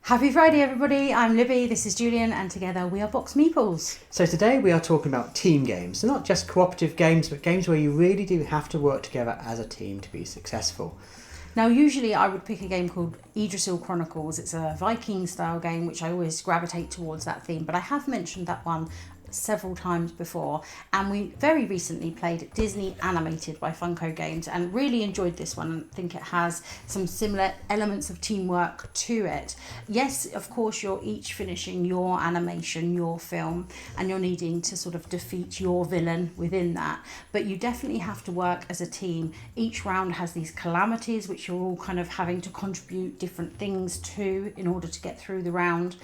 Happy Friday, everybody. I'm Libby, this is Julian, and together we are BoxedMeeples. So today we are talking about team games. So not just cooperative games, but games where you really do have to work together as a team to be successful. Now, usually I would pick a game called Idris El Chronicles. It's a Viking style game, which I always gravitate towards that theme, but I have mentioned that one several times before, and we very recently played Disney Animated by Funko Games and really enjoyed this one. I think it has some similar elements of teamwork to it. Yes, of course, you're each finishing your animation, your film, and you're needing to sort of defeat your villain within that, but you definitely have to work as a team. Each round has these calamities which you're all kind of having to contribute different things to in order to get through the round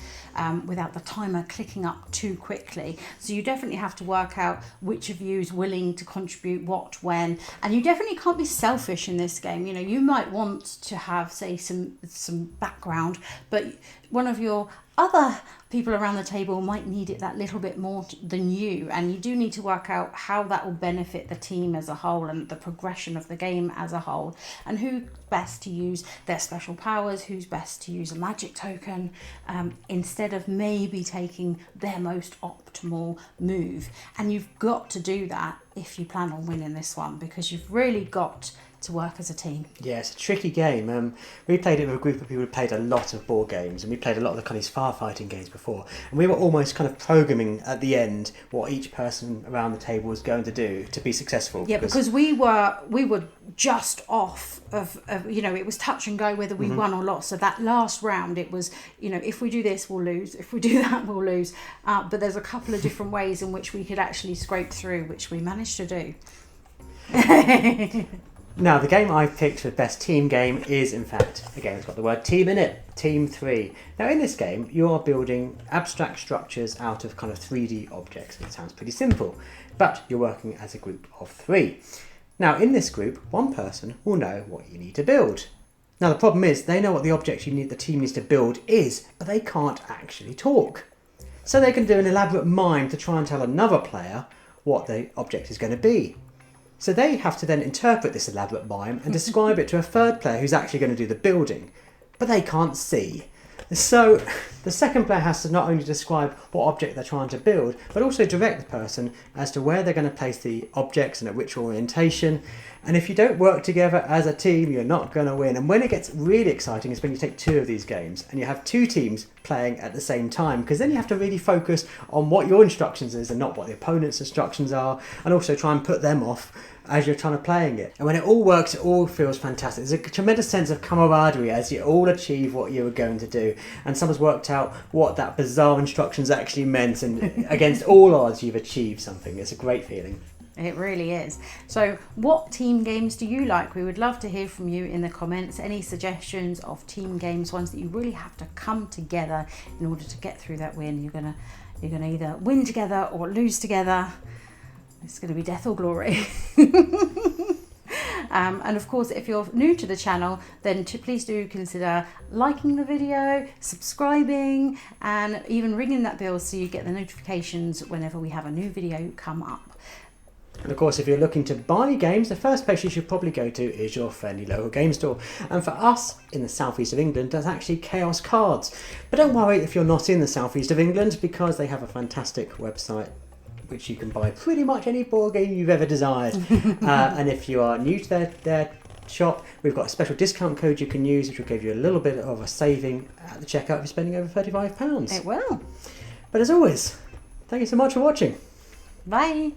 without the timer clicking up too quickly. So you definitely have to work out which of you is willing to contribute what, when, and you definitely can't be selfish in this game. You know, you might want to have, say, some background, but one of your other people around the table might need it that little bit more than you, and you do need to work out how that will benefit the team as a whole and the progression of the game as a whole, and who's best to use their special powers, who's best to use a magic token instead of maybe taking their most optimal move. And you've got to do that if you plan on winning this one, because you've really got to work as a team. Yeah, it's a tricky game. We played it with a group of people who played a lot of board games, and we played a lot of the kind of firefighting games before, and we were almost kind of programming at the end what each person around the table was going to do to be successful. Yeah, because we were just off of you know, it was touch and go whether we won or lost. So that last round, it was, you know, if we do this we'll lose, if we do that we'll lose, but there's a couple of different ways in which we could actually scrape through, which we managed to do. Now, the game I picked for best team game is, in fact, a game that's got the word team in it, Team 3. Now, in this game, you are building abstract structures out of kind of 3D objects. It sounds pretty simple, but you're working as a group of 3. Now, in this group, one person will know what you need to build. Now, the problem is they know what the object the team needs to build is, but they can't actually talk. So they can do an elaborate mime to try and tell another player what the object is going to be. So they have to then interpret this elaborate mime and describe it to a third player who's actually going to do the building, but they can't see. So the second player has to not only describe what object they're trying to build, but also direct the person as to where they're going to place the objects and at which orientation. And if you don't work together as a team, you're not going to win. And when it gets really exciting is when you take 2 of these games and you have 2 teams playing at the same time, because then you have to really focus on what your instructions is and not what the opponent's instructions are, and also try and put them off as you're trying to playing it. And when it all works, it all feels fantastic. There's a tremendous sense of camaraderie as you all achieve what you were going to do, and someone's worked out what that bizarre instructions actually meant, and against all odds you've achieved something. It's a great feeling. It really is. So what team games do you like? We would love to hear from you in the comments. Any suggestions of team games, ones that you really have to come together in order to get through that win. You're gonna either win together or lose together. It's going to be death or glory. And of course, if you're new to the channel, then please do consider liking the video, subscribing, and even ringing that bell so you get the notifications whenever we have a new video come up. And of course, if you're looking to buy games, the first place you should probably go to is your friendly local game store. And for us in the southeast of England, there's actually Chaos Cards. But don't worry if you're not in the southeast of England, because they have a fantastic website which you can buy pretty much any board game you've ever desired. And if you are new to their shop, we've got a special discount code you can use, which will give you a little bit of a saving at the checkout if you're spending over £35. It will. But as always, thank you so much for watching. Bye.